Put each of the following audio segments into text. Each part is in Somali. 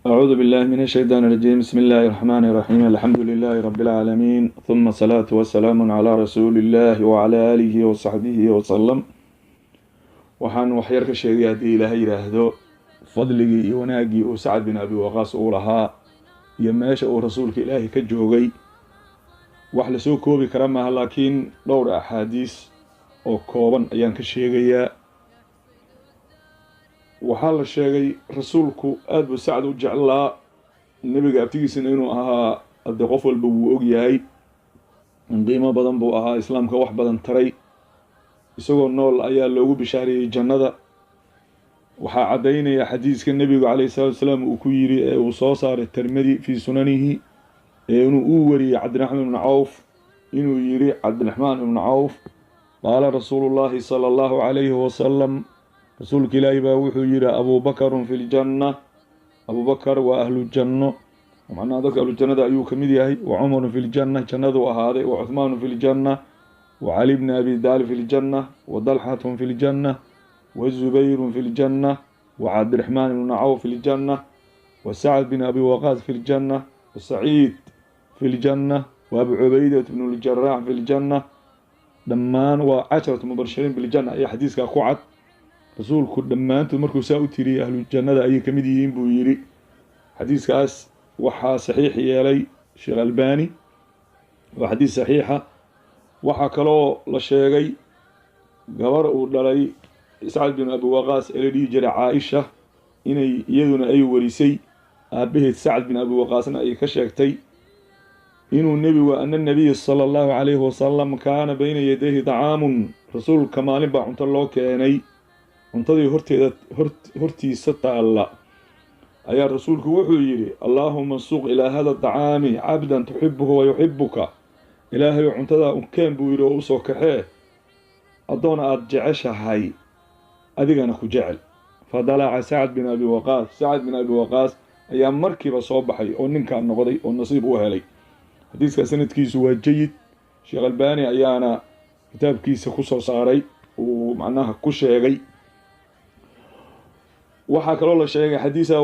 أعوذ بالله من الشيطان الرجيم. بسم الله الرحمن الرحيم. الحمد لله رب العالمين، ثم الصلاة والسلام على رسول الله وعلى آله وصحبه وسلم. waxaan waxyar ka sheegay haddii ilaahay yidhaahdo fadligii iyo wanaaggii uu sacad bin abi waqaas uu lahaa iyo meesha uu rasuulka ilaahay ka joogay. wax lasoo koobi kara maaha, laakiin dhowr axaadiis oo kooban ayaan ka sheegayaa. waxaa la sheegay rasuulku aad buu sacad u jeclaa, nebiga abtigiisana inuu ahaa haddee qof walba wuu ogyahay. qiimo badan buu ahaa, islaamka wax badan taray. isagoo nool ayaa loogu bishaariyey jannada. waxaa caddaynaya xadiiska nebigu calayhi salaatu wasalaam uu ku yidhi ee uu soo saaray tirmidi fii sunanihi, inuu uu wariyey cabdiraxmaan ibnu cawf inuu yidhi cabdiraxmaan ibnu cawf qaala rasuulullaahi sala allahu calayhi wasalam, rasuulka ilaahi baa wuxuu yidhi abuubakarun fi ljanna, abuubakar waa ahlu janno, macnaha dadka ahlu jannada ayuu ka mid yahay. wa cumarun fi ljanna, jannaduu ahaaday. wa cuhmaanu fi ljanna, وعلي بن أبي طالب في الجنة، وطلحة في الجنة، والزبير في الجنة، وعبد الرحمن بن عوف في الجنة، وسعد بن أبي وقاص في الجنة، وسعيد في الجنة، وأبو عبيدة بن الجراح في الجنة. دمان وعشرة مبشرين بالجنة. أي حديث كقعد رسول كل دمان تمركو ساوتري أهل الجنة أي كمديين بويري. حديث كاس وحا صحيح يالي شيخ الباني، وحديث صحيحة. waxaa kaloo la sheegay gabar uu dhalay sacad bin abi waqaas ee la dhihi jiray caaisha inay iyaduna ay warisay aabbaheed sacad bin abi waqaasna ay ka sheegtay inuu nebigu ana nabiya sala allahu calayhi wasalam kaana bayna yadayhi dacaamun, rasuulka maalin baa cunto loo keenay. cuntadii hortiisa taalla ayaa rasuulku wuxuu yidhi allaahuma suq ilaa hada dacaami cabdan tuxibuhu wa yuxibuka, ilaahay cuntadaa unkeen buu yidhi oo u soo kaxee addoon aad jeceshahay adigana ku jecel. fadalaca sacad bin abi waqaas, sacad bin abi waqaas ayaa markiiba soo baxay oo ninkaa noqday oo nasiib u helay. xadiiska sanadkiisu waa jayid. sheekh albaani ayaana kitaabkiisa ku soo saaray, uu macnaha ku sheegay. waxaa kaloo la sheegay xadiisa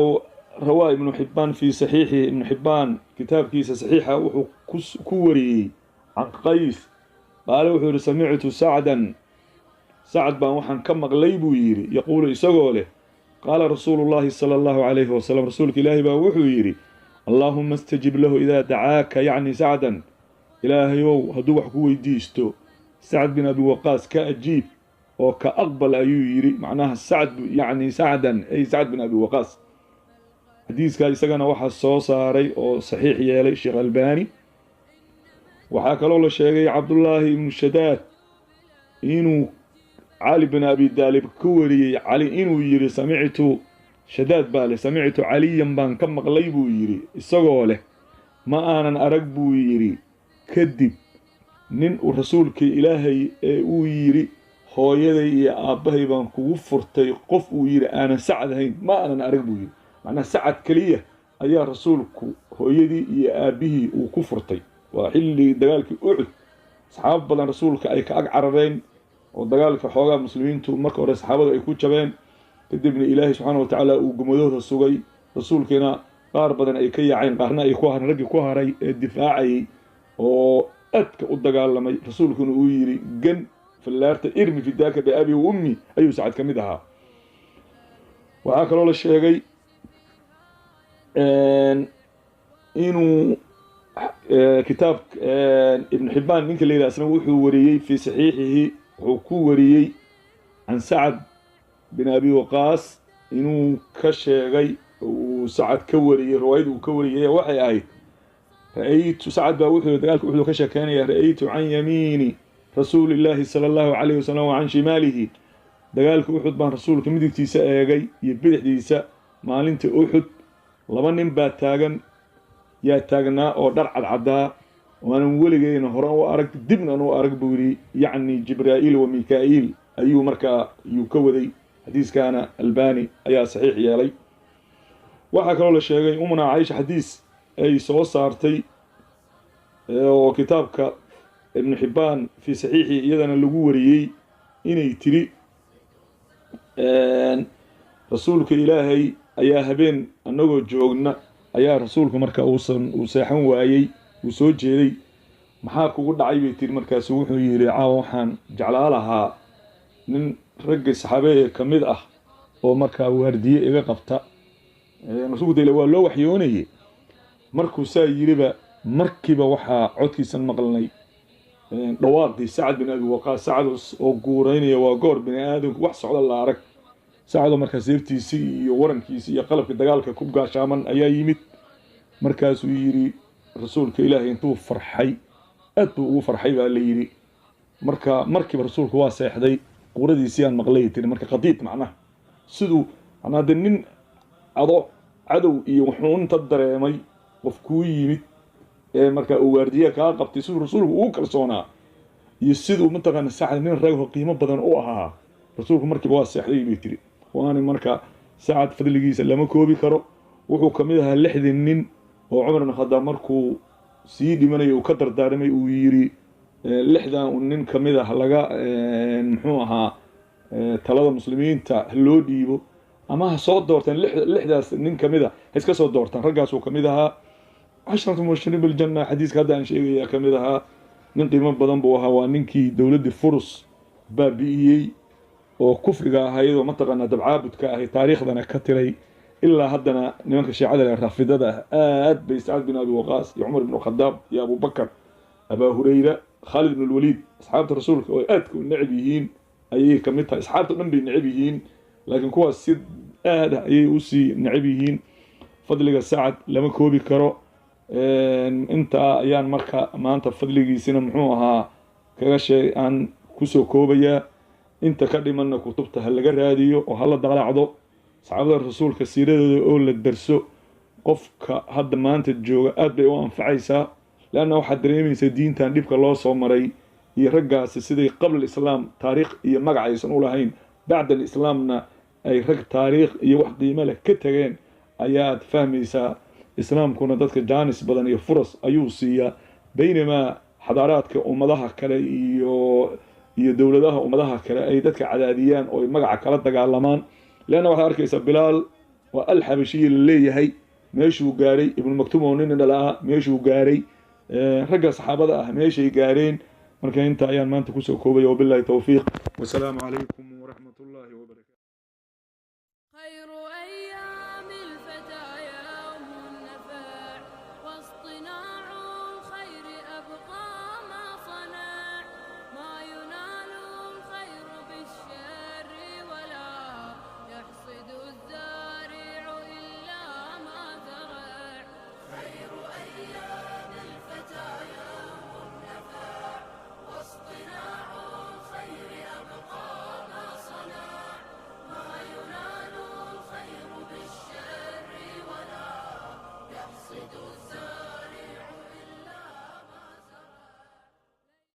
rawaa ibnu xibbaan fii saxiixi, ibnu xibbaan kitaabkiisa saxiixa wuxuu ku wariyey can qays qaale wuxuu yidhi samictu sacdan, sacad baan waxaan ka maqlay buu yidhi yaquulu isagoo leh qaala rasuulu llaahi sala allahu calayhi wasalam, rasuulka ilaahi baa wuxuu yidhi allaahuma astajib lahu idaa dacaaka, yacni sacdan, ilaahayow hadduu wax ku weydiisto sacad bin abi waqaas ka ajiib oo ka aqbal ayuu yidhi. macnaha sacd yacni sacdan ay sacad bin abi waqaas. xadiiskaa isagana waxaa soo saaray oo saxiix yeelay sheekh albaani. waxaa kaloo la sheegay cabdullaahi ibnu shadaad inuu cali bin abi daalib ka wariyey cali inuu yidhi samictu shadaad baa leh samictu caliyan baan ka maqlay buu yidhi isagoo leh ma aanan arag buu yidhi kadib nin uu rasuulka ilaahay ee uu yidhi hooyaday iyo aabbahay baan kugu furtay qof uu yidhi aanan sacad ahayn ma aanan arag buu yidhi. macnaha sacad keliya ayaa rasuulku hooyadii iyo aabbihii uu ku furtay. waa xilligii dagaalkii ucud, saxaabo badan rasuulka ay ka ag carareen oo dagaalka xoogaa muslimiintu marka hore saxaabadu ay ku jabeen, kadibna ilaahay subxaana wa tacaala uu gumadooda sugay. rasuulkiina qaar badan ay ka yaaceen, qaarna ay ku hareen. raggii ku haray ee difaacayay oo aadka u dagaalamay, rasuulkuna uu yidhi gan fallaarta irmi fidaaka biabi wa ummi ayuu sacad ka mid ahaa. waxaa kaloo la sheegay inuu kitaab ibnu xibbaan ninka la yidhaha isna wuxuu wariyey fii saxiixihi, wuxuu ku wariyey can sacad bin abi waqaas inuu ka sheegay uu sacad ka wariyey. riwaayada uu ka wariyay waxay ahayd ra'aytu, sacad baa wuxuu dagaalka wuxuu ka sheekeynayaa ra'aytu can yamiini rasuuli illaahi sala allahu calayhi wasalam wa can shimaalihi, dagaalka uxud baan rasuulka midigtiisa eegay iyo bidixdiisa maalinta uxud. laba nin baa yaa taagnaa oo dhar cadcadaa waanan weligeyna horan u arag dibnan u arag buu yidhi, yacni jibraa'iil wa mikaa'iil ayuu markaa yuu ka waday. xadiiskaana albaani ayaa saxiix yeelay. waxaa kaloo la sheegay umna caisha xadiis ay soo saartay oo kitaabka ibnu xibbaan fii saxiixi iyadana lagu wariyey inay tiri rasuulka ilaahay ayaa habeen annagoo joogna ayaa rasuulku marka uu seexan waayey uu soo jeeday maxaa kugu dhacay bay tiri markaasu wuxuu yidhi caawa waxaan jeclaa lahaa nin ragga saxaabe ka mid ah oo markaa waardiye iga qabta rasuulku dayla waa loo waxyoonayay markuu saa yiriba markiiba waxaa codkiisan maqalnay dhawaaqdii Sacad bin Abi Waqaas Sacad oo guuraynaya waa goor bini aadamku wax socda la arag Sacad markaa seeftiisii iyo warankiisii iyo qalabka dagaalka ku gaashaaman ayaa yimid markaasuu yiri rasuulka Ilaahay intuu farxay aad buu ugu farxay baa la yiri markiiba rasuulku waa seexday quuradiisii aan maqlay tiri marka qadiid macnaha siduu anada nin cadow iyo wuxuu inta dareemay qof ku yimid marka uu waardiye ka qabtay siduu rasuulku uu kalsoonaa iyo siduu mataqaan Sacad nin rag qiimo badan u ahaa rasuulku markiiba waa seexday bay tiri waana marka Sacad fadligiisa lama koobi karo wuxuu kamid ahaa 60 nin oo Umar ibn Khattab markuu sii dhimanayo ka dardaarmay uu yiri 60 nin kamid ah laga muxuu ahaa talada muslimiinta loo dhiibo ama soo doortaan 60 nin kamid ah iska soo doortaan raggaas oo kamid ahaa 10 mubashirin bil janna xadiiska hadda aan sheegay kamid ahaa nin qiimo badan buu ahaa waa ninkii dawladda Furus baabi'iyay oo kufriga ahaayeen ma taqaana dabcaabudka ahay taariikhdana ka tiray ilaa haddana nimanka shiicada raafidada aad bay Sa'd bin Abi Waqaas iyo Umar ibn Khattab iyo Abu Bakr Abu Hurayra Khalid ibn al-Walid asxaabta rasuulka oo aad ku necab yihiin ayay kamid tahay asxaabta dhan bay necab yihiin laakiin kuwaas si aad ayay u sii necab yihiin fadliga Sa'd lama koobi karo inta ayaan marka maanta fadligiisina muxuu ahaa kaga shay aan ku soo koobaya inta ka dhimanna kutubta hal laga raadiyo oo hal daqalacdo saxaabada rasuulka siiradooda oo la darso qofka hadda maanta jooga aad bay u anfacaysaa laana waxa dareemaysa diintan dhibka loo soo maray iyo raggaas sidii qabl islaam taariikh iyo magac aysan u lahayn bacda islaamna ay rag taariikh iyo wax qiimo leh ka tageen ayaad fahmaysaa islaamkuna dadka jaanis badan iyo furas ayuu siiyaa baynama xadaaraadka ummadaha kale iyo dawladaha ummadaha kale ay dadka cadaadiyaan oo magaca kala dagaalamaan لأنه واحد أركيس بلال والحبشي اللي هي ماشي وجاري ابن مكتوم ونين دلها ماشي وجاري رجع صحابة ماشي جارين مركين أنت أيام ما أنت كوسو كوبي وبالله توفيق والسلام عليكم ورحمة الله وبركاته.